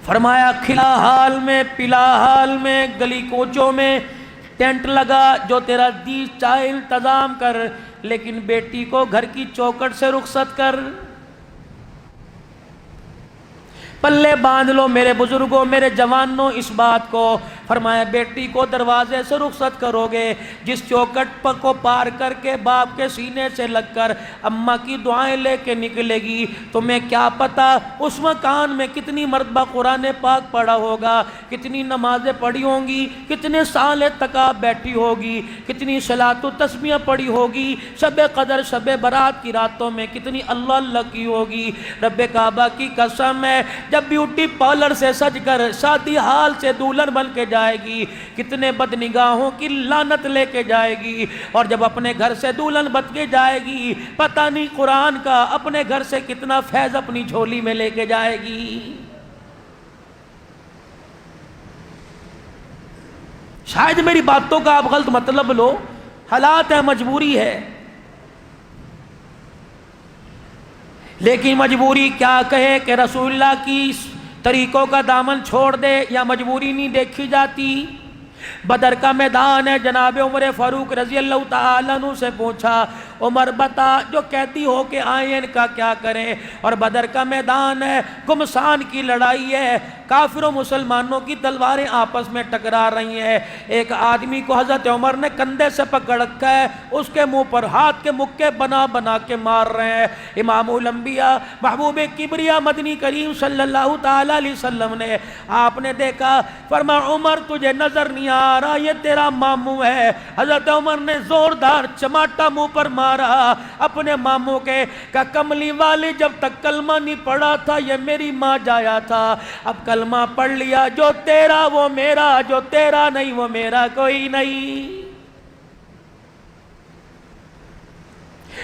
فرمایا کھلا حال میں پلا حال میں گلی کوچوں میں ٹینٹ لگا، جو تیرا دی چاہے انتظام کر، لیکن بیٹی کو گھر کی چوکھٹ سے رخصت کر، پلے باندھ لو میرے بزرگوں، میرے جوانوں اس بات کو۔ فرمایا بیٹی کو دروازے سے رخصت کرو گے، جس چوکھٹ کو پار کر کے باپ کے سینے سے لگ کر اماں کی دعائیں لے کے نکلے گی، تمہیں کیا پتا اس مکان میں کتنی مرتبہ قرآن پاک پڑھا ہوگا، کتنی نمازیں پڑھی ہوں گی، کتنے سال اعتکاف بیٹھی ہوگی، کتنی صلاۃ و تسبیح پڑھی ہوگی، شب قدر شب برات کی راتوں میں کتنی اللہ اللہ کی ہوگی۔ رب کعبہ کی قسم ہے، جب بیوٹی پارلر سے سج کر شادی حال سے دولہن بن کے جائے گی، کتنے بد نگاہوں کی لعنت لے کے جائے گی، اور جب اپنے گھر سے دولہن بن کے جائے گی، پتہ نہیں قرآن کا اپنے گھر سے کتنا فیض اپنی جھولی میں لے کے جائے گی۔ شاید میری باتوں کا آپ غلط مطلب لو، حالات ہے، مجبوری ہے، لیکن مجبوری کیا کہے کہ رسول اللہ کی طریقوں کا دامن چھوڑ دے، یا مجبوری نہیں دیکھی جاتی۔ بدر کا میدان ہے، جناب عمر فاروق رضی اللہ تعالیٰ عنہ سے پوچھا عمر بتا جو قیدی ہو کے آئے ان کا کیا کریں، اور بدر کا میدان ہے، گمسان کی لڑائی ہے، کافروں مسلمانوں کی تلواریں آپس میں ٹکرا رہی ہیں، ایک آدمی کو حضرت عمر نے کندھے سے پکڑ رکھا ہے، اس کے منہ پر ہاتھ کے مکے بنا بنا کے مار رہے ہیں۔ امام الانبیاء محبوب کبریا مدنی کریم صلی اللہ تعالیٰ علیہ وسلم نے آپ نے دیکھا، فرمایا عمر تجھے نظر نہیں آ رہا یہ تیرا ماموں ہے۔ حضرت عمر نے زوردار چماٹا منہ پر مارا اپنے ماموں کے، کہ کملی والی جب تک کلمہ نہیں پڑھا تھا یہ میری ماں جایا تھا، اب کلمہ پڑھ لیا، جو تیرا وہ میرا، جو تیرا نہیں وہ میرا کوئی نہیں۔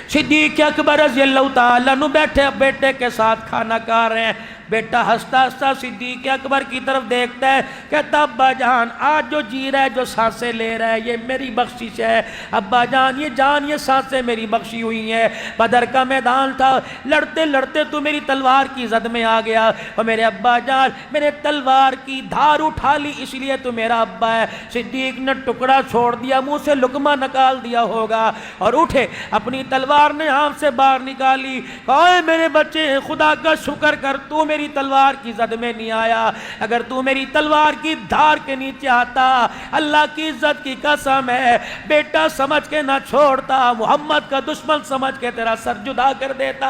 صدیق اکبر رضی اللہ تعالیٰ عنہ بیٹھے بیٹے کے ساتھ کھانا کھا رہے ہیں، بیٹا ہنستا ہنستا صدیق اکبر کی طرف دیکھتا ہے، کہتا ابا جان آج جو جی رہا ہے، جو سانسیں لے رہا ہے، یہ میری بخشش ہے، ابا جان یہ سانسیں میری بخشی ہوئی ہیں۔ بدر کا میدان تھا، لڑتے لڑتے تو میری تلوار کی زد میں آ گیا، اور میرے ابا جان میرے تلوار کی دھار اٹھا لی، اس لیے تو میرا ابا ہے۔ صدیق نے ٹکڑا چھوڑ دیا، منہ سے لقمہ نکال دیا ہوگا، اور اٹھے اپنی تلوار نے ہاتھ سے باہر نکالی، کہا اے میرے بچے خدا کا شکر کر، تو میری تلوار کی زد میں نہیں آیا، اگر تو میری تلوار کی دھار کے نیچے آتا، اللہ کی عزت کی قسم ہے بیٹا سمجھ کے نہ چھوڑتا، محمد کا دشمن سمجھ کے تیرا سر جدا کر دیتا۔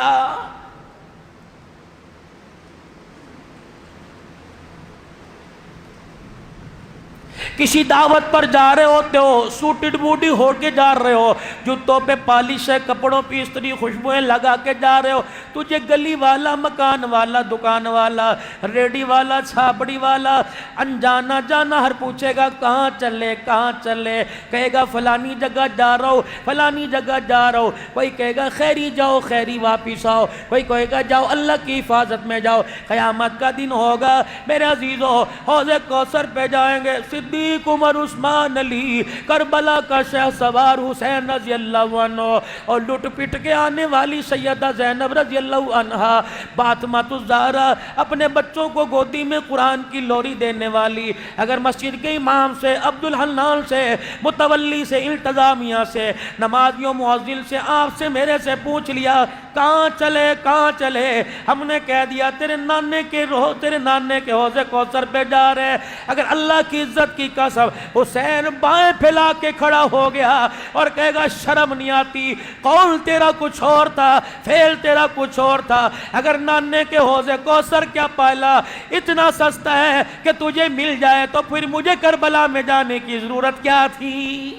کسی دعوت پر جا رہے ہوتے ہو، سوٹڈ بوٹی ہو کے جا رہے ہو، جوتوں پہ پالش ہے، کپڑوں پہ استری خوشبوئیں لگا کے جا رہے ہو، تجھے گلی والا، مکان والا، دکان والا، ریڈی والا، چھاپڑی والا، انجانا جانا ہر پوچھے گا کہاں چلے کہاں چلے، کہے گا فلانی جگہ جا رہا ہوں فلانی جگہ جا رہا ہوں، کوئی کہے گا خیری جاؤ خیری واپس آؤ، کوئی کہے گا جاؤ اللہ کی حفاظت میں جاؤ۔ قیامت کا دن ہوگا میرے عزیزو، حوض کوثر پہ جائیں گے صدیق عمر عثمان علی، کربلا کا شہ سوار حسین رضی اللہ عنہ، اور لٹ پٹ کے آنے والی سیدہ زینب رضی اللہ عنہا، فاطمۃ الزہرا اپنے بچوں کو گودی میں قرآن کی لوری دینے والی، اگر مسجد کے امام سے، عبدالحنان سے، متولی سے، انتظامیہ سے، نمازیوں مؤذن سے، آپ سے میرے سے پوچھ لیا کہاں چلے، ہم نے کہہ دیا تیرے نانے کے حوض کوثر پہ جا رہے ہیں، اگر اللہ کی عزت کی قسم حسین بائیں پھیلا کے کھڑا ہو گیا اور کہے گا شرم نہیں آتی، قول تیرا کچھ اور تھا، فعل تیرا کچھ اور تھا، اگر نانے کے حوض کوثر کیا پالا اتنا سستا ہے کہ تجھے مل جائے تو پھر مجھے کربلا میں جانے کی ضرورت کیا تھی؟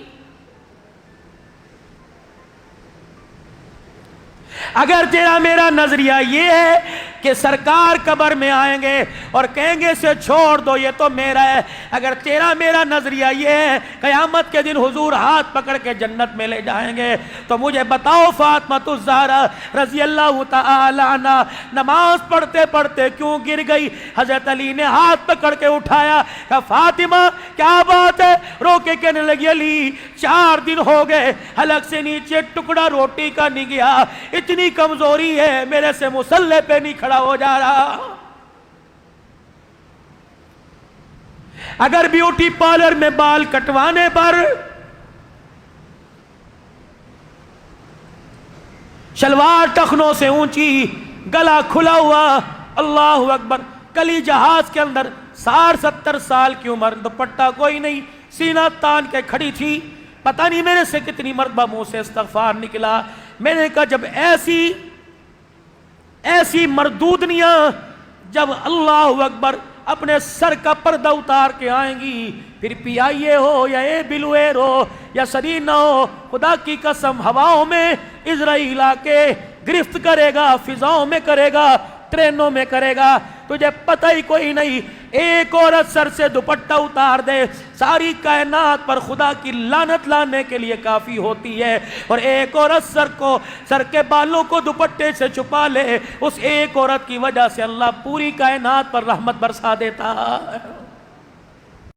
اگر تیرا میرا نظریہ یہ ہے کہ سرکار قبر میں آئیں گے اور کہیں گے اسے چھوڑ دو یہ تو میرا ہے، اگر تیرا میرا نظریہ یہ ہے قیامت کے دن حضور ہاتھ پکڑ کے جنت میں لے جائیں گے، تو مجھے بتاؤ فاطمۃ الزہرا رضی اللہ تعالی عنہ نماز پڑھتے پڑھتے کیوں گر گئی؟ حضرت علی نے ہاتھ پکڑ کے اٹھایا، کہ فاطمہ کیا بات ہے؟ رو کے کہنے لگی علی 4 دن ہو گئے حلق سے نیچے ٹکڑا روٹی کا نہیں گیا، اتنی کمزوری ہے میرے سے مصلی پہ نہیں کھڑا ہو جا رہا۔ اگر بیوٹی پارلر میں بال کٹوانے پر شلوار ٹخنوں سے اونچی، گلا کھلا ہوا، اللہ اکبر، کلی جہاز کے اندر 60-70 سال کی عمر، دوپٹہ کوئی نہیں، سینہ تان کے کھڑی تھی. پتہ نہیں میرے سے کتنی مرتبہ منہ سے استغفار نکلا. میں نے کہا جب ایسی مردودنیاں جب اللہ اکبر اپنے سر کا پردہ اتار کے آئیں گی، پھر پی آئی اے ہو یا اے بلو ایر ہو یا سرینا ہو، خدا کی قسم ہواؤں میں اسرائیل آ کے گرفت کرے گا، فضاؤں میں کرے گا، ٹرینوں میں کرے گا، تجھے پتہ ہی کوئی نہیں. ایک عورت سر سے دوپٹہ اتار دے، ساری کائنات پر خدا کی لعنت لانے کے لیے کافی ہوتی ہے. اور ایک عورت سر کے بالوں کو دوپٹے سے چھپا لے، اس ایک عورت کی وجہ سے اللہ پوری کائنات پر رحمت برسا دیتا ہے.